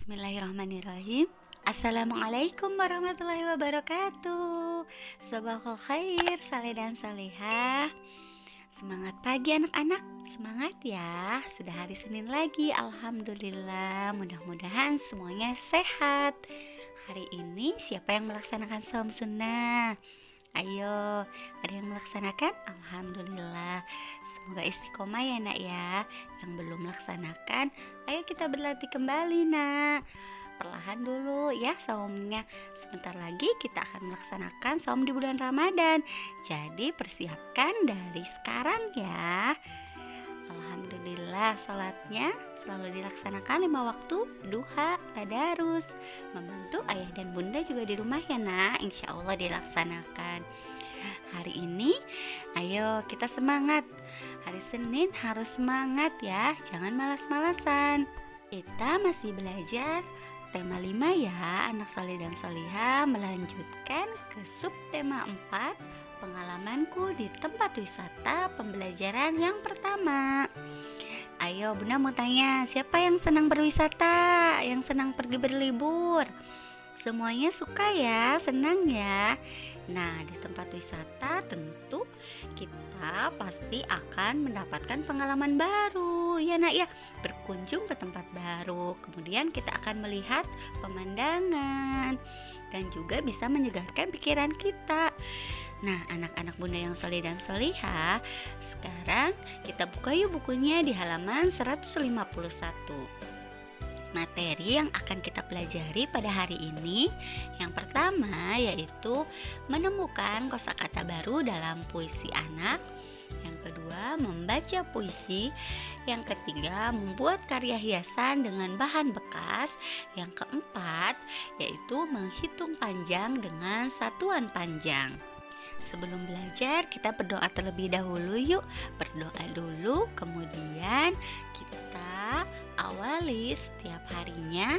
Bismillahirrahmanirrahim. Assalamualaikum warahmatullahi wabarakatuh. Sabahul khair, saleh dan salihah. Semangat pagi anak-anak, semangat ya. Sudah hari Senin lagi, alhamdulillah. Mudah-mudahan semuanya sehat. Hari ini siapa yang melaksanakan saum sunnah? Ayo, ada yang melaksanakan? Alhamdulillah. Semoga istiqomah ya nak ya. Yang belum melaksanakan, ayo kita berlatih kembali nak. Perlahan dulu ya saumnya. Sebentar lagi kita akan melaksanakan saum di bulan Ramadan. Jadi persiapkan dari sekarang ya. Alhamdulillah, sholatnya selalu dilaksanakan 5 waktu, duha, tadarus. Membantu ayah dan bunda juga di rumah ya nak, insya Allah dilaksanakan. Hari ini ayo kita semangat. Hari Senin harus semangat ya, jangan malas-malasan. Kita masih belajar tema 5 ya, anak soleh dan solihah, melanjutkan ke subtema 4, pengalamanku di tempat wisata, pembelajaran yang pertama. Ayo bunda mau tanya, siapa yang senang berwisata, yang senang pergi berlibur? Semuanya suka ya, senang ya. Nah, di tempat wisata tentu kita pasti akan mendapatkan pengalaman baru ya nak ya. Berkunjung ke tempat baru, kemudian kita akan melihat pemandangan dan juga bisa menyegarkan pikiran kita. Nah, anak-anak bunda yang soleh dan solihah, sekarang kita buka yuk bukunya di halaman 151. Materi yang akan kita pelajari pada hari ini, yang pertama yaitu menemukan kosakata baru dalam puisi anak. Yang kedua, membaca puisi. Yang ketiga, membuat karya hiasan dengan bahan bekas. Yang keempat, yaitu menghitung panjang dengan satuan panjang. Sebelum belajar, kita berdoa terlebih dahulu yuk. Berdoa dulu, kemudian kita awali setiap harinya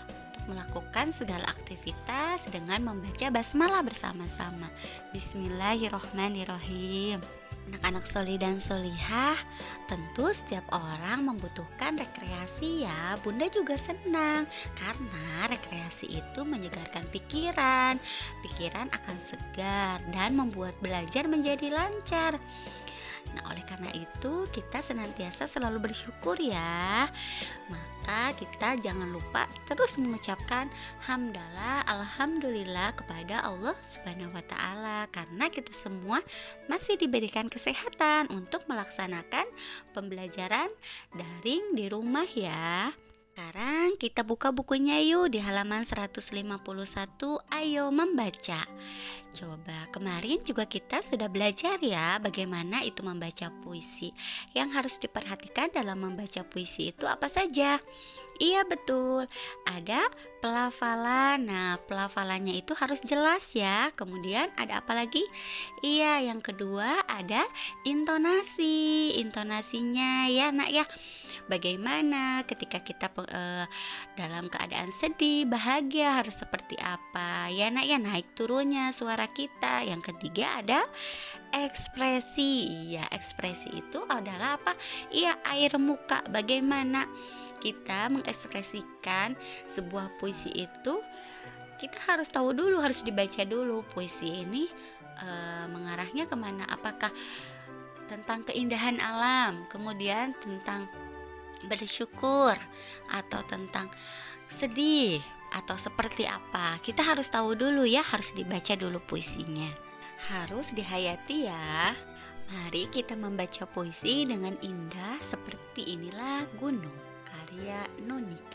untuk melakukan segala aktivitas dengan membaca basmalah bersama-sama. Bismillahirrohmanirrohim. Anak-anak solih dan solihah, tentu setiap orang membutuhkan rekreasi ya. Bunda juga senang karena rekreasi itu menyegarkan pikiran. Pikiran akan segar dan membuat belajar menjadi lancar. Nah, oleh karena itu kita senantiasa selalu bersyukur ya. Maka kita jangan lupa terus mengucapkan hamdalah, alhamdulillah kepada Allah Subhanahu wa taala, karena kita semua masih diberikan kesehatan untuk melaksanakan pembelajaran daring di rumah ya. Sekarang kita buka bukunya yuk di halaman 151. Ayo membaca. Coba kemarin juga kita sudah belajar ya bagaimana itu membaca puisi. Yang harus diperhatikan dalam membaca puisi itu apa saja? Iya betul, ada pelafalan. Nah, pelafalannya itu harus jelas ya. Kemudian ada apa lagi? Iya, yang kedua ada intonasi. Intonasinya ya nak ya. Bagaimana ketika kita dalam keadaan sedih, bahagia harus seperti apa? Ya nak ya, naik turunnya suara kita. Yang ketiga ada ekspresi. Iya, ekspresi itu adalah apa? Iya, air muka. Bagaimana kita mengekspresikan sebuah puisi itu, kita harus tahu dulu, harus dibaca dulu puisi ini mengarahnya kemana, apakah tentang keindahan alam, kemudian tentang bersyukur, atau tentang sedih, atau seperti apa. Kita harus tahu dulu ya, harus dibaca dulu puisinya, harus dihayati ya. Mari kita membaca puisi dengan indah. Seperti inilah Gunung, karya Nunik.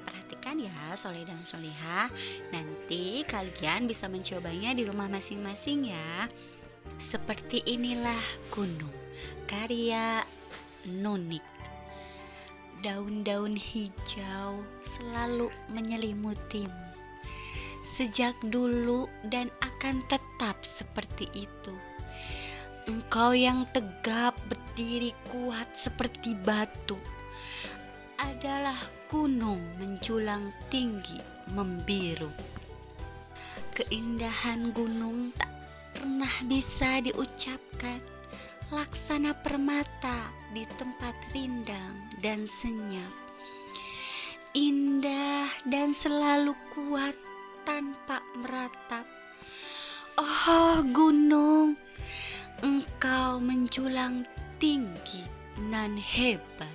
Perhatikan ya soleh dan solihah, nanti kalian bisa mencobanya di rumah masing-masing ya. Seperti inilah Gunung, karya Nunik. Daun-daun hijau selalu menyelimutimu sejak dulu dan akan tetap seperti itu. Engkau yang tegap berdiri kuat seperti batu adalah gunung menjulang tinggi membiru. Keindahan gunung tak pernah bisa diucapkan, laksana permata di tempat rindang dan senyap. Indah dan selalu kuat tanpa meratap. Oh gunung, engkau menjulang tinggi nan hebat.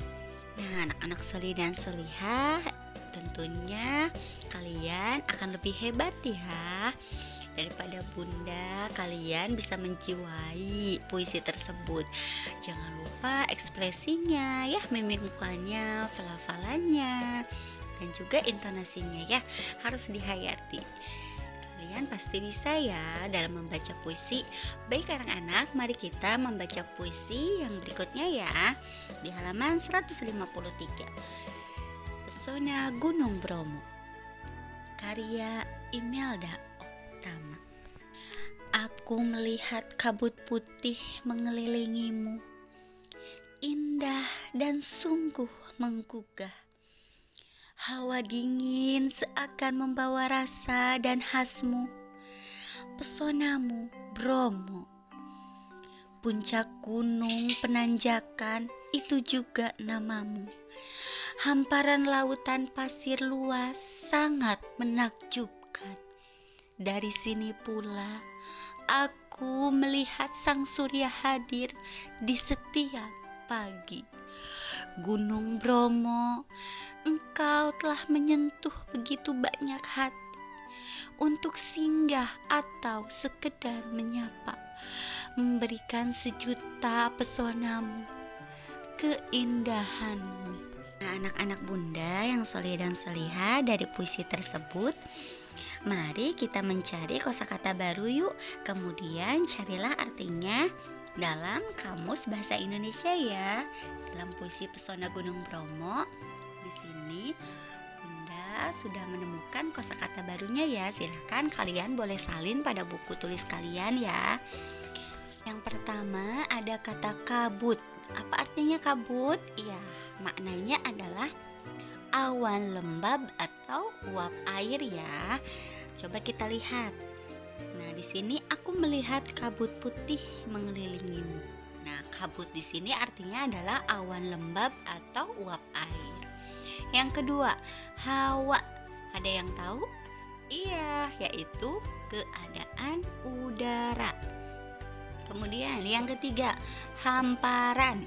Nah, anak-anak solih dan solihah, tentunya kalian akan lebih hebat ya daripada bunda. Kalian bisa menjiwai puisi tersebut. Jangan lupa ekspresinya ya, mimik mukanya, pelafalannya, dan juga intonasinya ya, harus dihayati. Kalian pasti bisa ya dalam membaca puisi. Baik anak-anak, mari kita membaca puisi yang berikutnya ya, di halaman 153. Pesona Gunung Bromo, karya Imelda Oktama. Aku melihat kabut putih mengelilingimu, indah dan sungguh menggugah. Hawa dingin seakan membawa rasa dan khasmu, pesonamu Bromo. Puncak gunung penanjakan itu juga namamu. Hamparan lautan pasir luas sangat menakjubkan. Dari sini pula aku melihat sang surya hadir di setiap pagi. Gunung Bromo, engkau telah menyentuh begitu banyak hati untuk singgah atau sekedar menyapa, memberikan sejuta pesonamu, keindahanmu. Nah, anak-anak bunda yang soleh dan solihah, dari puisi tersebut mari kita mencari kosakata baru yuk. Kemudian carilah artinya dalam Kamus Bahasa Indonesia ya. Dalam puisi Pesona Gunung Bromo, di sini Bunda sudah menemukan kosakata barunya ya. Silahkan kalian boleh salin pada buku tulis kalian ya. Yang pertama ada kata kabut. Apa artinya kabut? Ya, maknanya adalah awan lembab atau uap air ya. Coba kita lihat. Nah, di sini aku melihat kabut putih mengelilingimu. Nah, kabut di sini artinya adalah awan lembab atau uap air. Yang kedua, hawa. Ada yang tahu? Iya, yaitu keadaan udara. Kemudian yang ketiga, hamparan.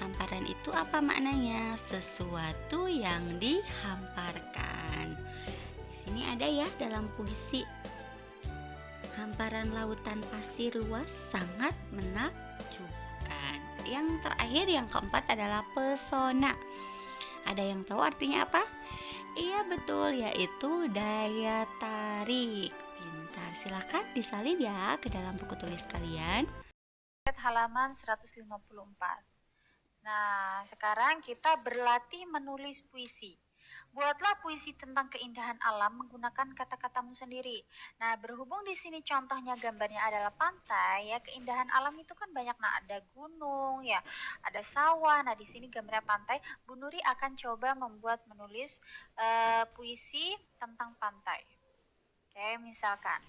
Hamparan itu apa maknanya? Sesuatu yang dihamparkan. Di sini ada ya dalam puisi. Hamparan lautan pasir luas sangat menakjubkan. Yang terakhir, yang keempat adalah pesona. Ada yang tahu artinya apa? Iya betul, yaitu daya tarik. Pintar, silakan disalin ya ke dalam buku tulis kalian. Halaman 154. Nah, sekarang kita berlatih menulis puisi. Buatlah puisi tentang keindahan alam menggunakan kata-katamu sendiri. Nah, berhubung di sini contohnya gambarnya adalah pantai, ya keindahan alam itu kan banyak. Nah, ada gunung, ya, ada sawah. Nah, di sini gambarnya pantai. Bu Nuri akan coba menulis puisi tentang pantai. Oke, misalkan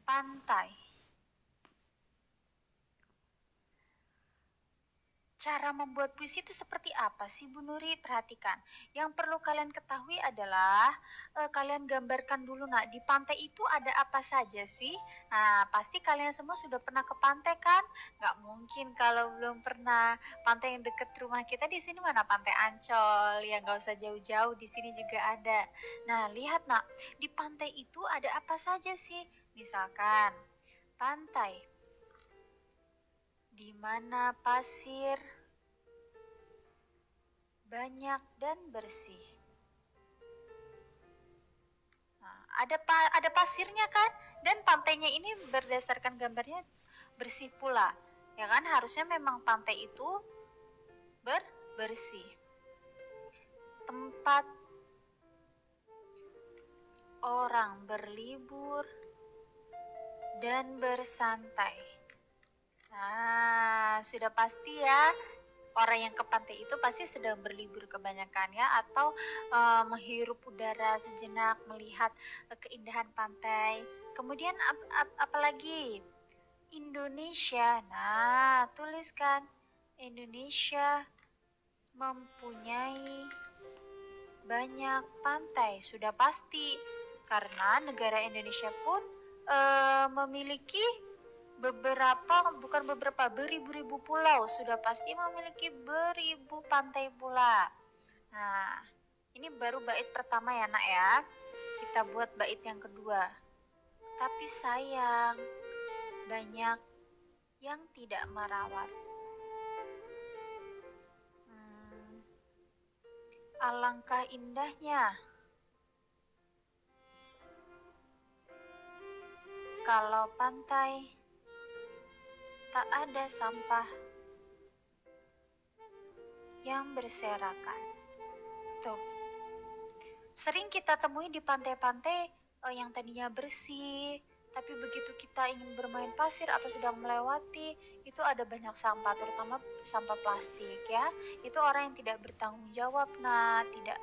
pantai. Cara membuat puisi itu seperti apa sih Bu Nuri? Perhatikan. Yang perlu kalian ketahui adalah kalian gambarkan dulu di pantai itu ada apa saja sih? Nah, pasti kalian semua sudah pernah ke pantai kan? Nggak mungkin kalau belum pernah. Pantai yang dekat rumah kita di sini mana? Pantai Ancol. Ya nggak usah jauh-jauh, di sini juga ada. Nah, lihat di pantai itu ada apa saja sih? Misalkan pantai di mana pasir banyak dan bersih. Nah, ada pasirnya kan, dan pantainya ini berdasarkan gambarnya bersih pula. Ya kan, harusnya memang pantai itu bersih. Tempat orang berlibur dan bersantai. Nah, sudah pasti ya, orang yang ke pantai itu pasti sedang berlibur kebanyakan ya, atau menghirup udara sejenak, melihat keindahan pantai. Kemudian apalagi? Indonesia. Nah, tuliskan Indonesia mempunyai banyak pantai, sudah pasti. Karena negara Indonesia pun memiliki beribu-ribu pulau, sudah pasti memiliki beribu pantai pula. Nah, ini baru bait pertama ya nak ya. Kita buat bait yang kedua. Tapi sayang, banyak yang tidak merawat. Alangkah indahnya kalau pantai tak ada sampah yang berserakan. Tuh, sering kita temui di pantai-pantai yang tadinya bersih, tapi begitu kita ingin bermain pasir atau sedang melewati, itu ada banyak sampah, terutama sampah plastik ya. Itu orang yang tidak bertanggung jawab, nah tidak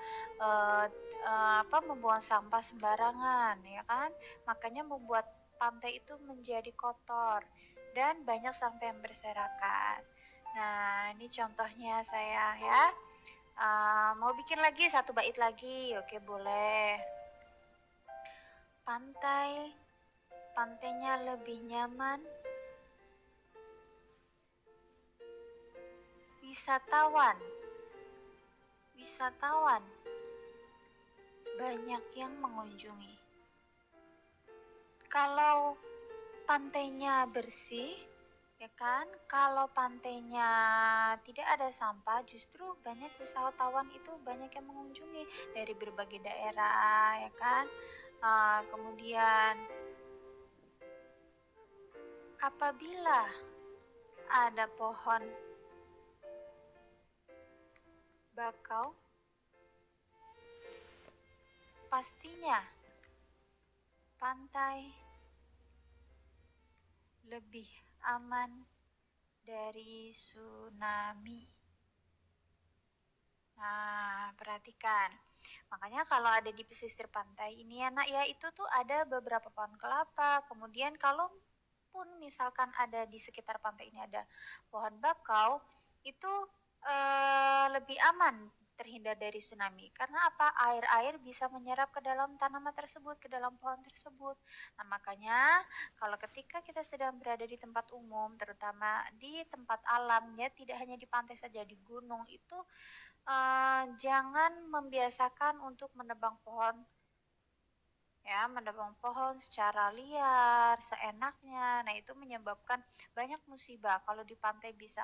membuang sampah sembarangan, ya kan? Makanya membuat pantai itu menjadi kotor dan banyak sampah yang berserakan. Nah, ini contohnya saya ya. Mau bikin lagi satu bait lagi? Oke, boleh. Pantainya lebih nyaman. Wisatawan banyak yang mengunjungi. Kalau pantainya bersih, ya kan? Kalau pantainya tidak ada sampah, justru banyak wisatawan itu banyak yang mengunjungi dari berbagai daerah, ya kan? Kemudian apabila ada pohon bakau, pastinya pantai lebih aman dari tsunami. Nah, perhatikan. Makanya kalau ada di pesisir pantai ini ya nak ya, itu tuh ada beberapa pohon kelapa. Kemudian kalau pun misalkan ada di sekitar pantai ini ada pohon bakau, itu lebih aman terhindar dari tsunami. Karena apa? Air-air bisa menyerap ke dalam tanaman tersebut, ke dalam pohon tersebut. Nah, makanya kalau ketika kita sedang berada di tempat umum, terutama di tempat alam ya, tidak hanya di pantai saja, di gunung itu jangan membiasakan untuk menebang pohon ya, menebang pohon secara liar, seenaknya. Nah, itu menyebabkan banyak musibah. Kalau di pantai bisa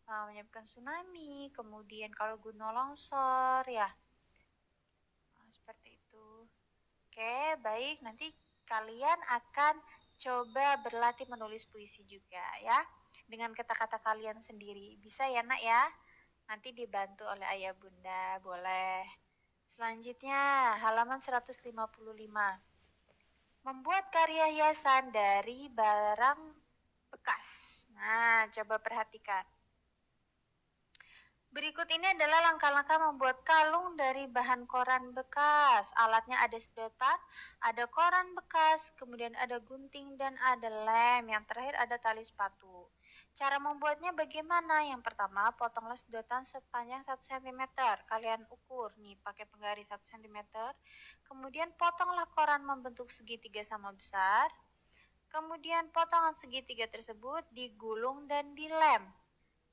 menyebabkan tsunami, kemudian kalau gunung longsor ya. Nah, seperti itu. Oke, baik. Nanti kalian akan coba berlatih menulis puisi juga ya. Dengan kata-kata kalian sendiri. Bisa ya, nak ya? Nanti dibantu oleh ayah bunda, boleh. Selanjutnya, halaman 155. Membuat karya hiasan dari barang bekas. Nah, coba perhatikan. Berikut ini adalah langkah-langkah membuat kalung dari bahan koran bekas. Alatnya ada sedotan, ada koran bekas, kemudian ada gunting, dan ada lem. Yang terakhir ada tali sepatu. Cara membuatnya bagaimana? Yang pertama, potonglah sedotan sepanjang 1 cm. Kalian ukur nih pakai penggaris 1 cm. Kemudian potonglah koran membentuk segitiga sama besar. Kemudian potongan segitiga tersebut digulung dan dilem.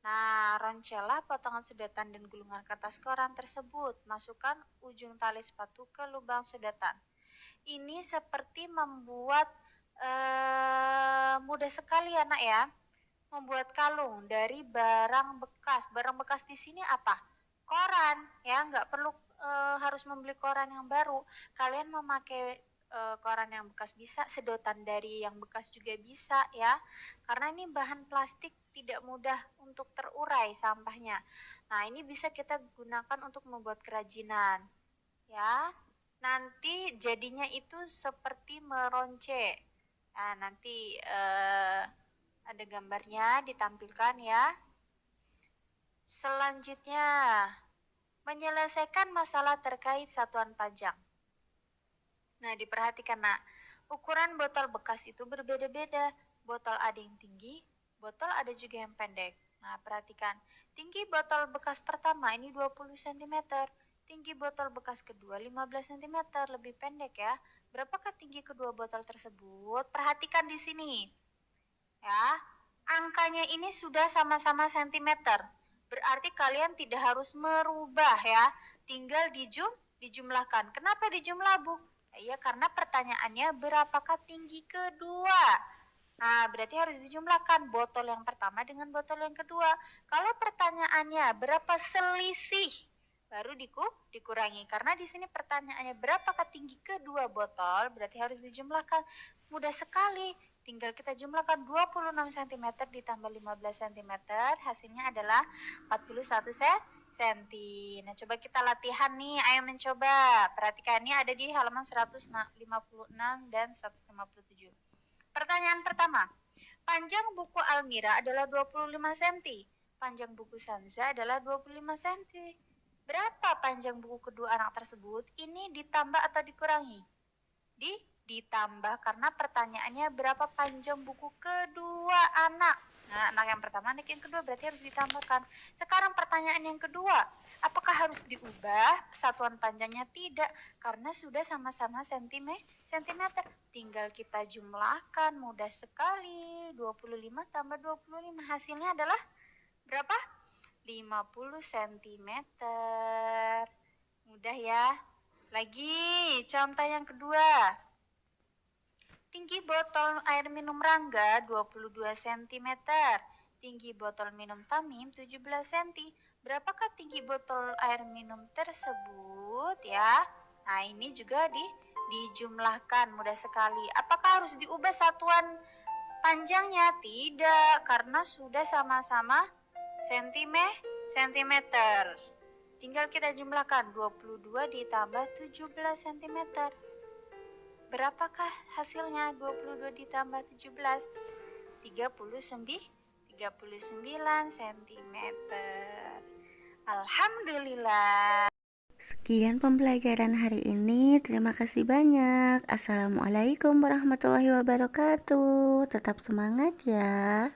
Nah, roncelah potongan sedotan dan gulungan kertas koran tersebut. Masukkan ujung tali sepatu ke lubang sedotan. Ini seperti membuat mudah sekali ya nak ya. Membuat kalung dari barang bekas. Barang bekas di sini apa? Koran ya, nggak perlu harus membeli koran yang baru. Kalian memakai koran yang bekas bisa, sedotan dari yang bekas juga bisa ya. Karena ini bahan plastik tidak mudah untuk terurai sampahnya. Nah, ini bisa kita gunakan untuk membuat kerajinan. Ya. Nanti jadinya itu seperti meronce. Nah, nanti ada gambarnya ditampilkan ya. Selanjutnya, menyelesaikan masalah terkait satuan pajak. Nah, diperhatikan nak, ukuran botol bekas itu berbeda-beda. Botol ada yang tinggi, botol ada juga yang pendek. Nah, perhatikan, tinggi botol bekas pertama ini 20 cm, Tinggi botol bekas kedua 15 cm, lebih pendek ya. Berapakah tinggi kedua botol tersebut? Perhatikan di sini. Ya, angkanya ini sudah sama-sama sentimeter. Berarti kalian tidak harus merubah ya. Tinggal dijumlahkan. Kenapa dijumlah, Bu? Ya, karena pertanyaannya berapakah tinggi kedua? Nah, berarti harus dijumlahkan botol yang pertama dengan botol yang kedua. Kalau pertanyaannya berapa selisih, baru dikurangi. Karena di sini pertanyaannya berapakah tinggi kedua botol, berarti harus dijumlahkan. Mudah sekali. Tinggal kita jumlahkan 26 cm ditambah 15 cm, hasilnya adalah 41 cm. Nah, coba kita latihan nih, ayo mencoba. Perhatikan, ini ada di halaman 156 dan 157. Pertanyaan pertama, panjang buku Almira adalah 25 cm. Panjang buku Sanza adalah 25 cm. Berapa panjang buku kedua anak tersebut? Ini ditambah atau dikurangi? Ditambah, karena pertanyaannya berapa panjang buku kedua anak. Nah, anak yang pertama, anak yang kedua, berarti harus ditambahkan. Sekarang pertanyaan yang kedua, apakah harus diubah satuan panjangnya? Tidak, karena sudah sama-sama sentimeter. Tinggal kita jumlahkan, mudah sekali. 25 tambah 25, hasilnya adalah berapa? 50 cm. Mudah ya. Lagi, contoh yang kedua. Tinggi botol air minum Rangga 22 cm. Tinggi botol minum Tamim 17 cm. Berapakah tinggi botol air minum tersebut ya? Nah, ini juga dijumlahkan, mudah sekali. Apakah harus diubah satuan panjangnya? Tidak, karena sudah sama-sama sentimeter. Tinggal kita jumlahkan 22 ditambah 17 cm. Berapakah hasilnya? 22 ditambah 17, 39 cm. Alhamdulillah. Sekian pembelajaran hari ini. Terima kasih banyak. Assalamualaikum warahmatullahi wabarakatuh. Tetap semangat ya.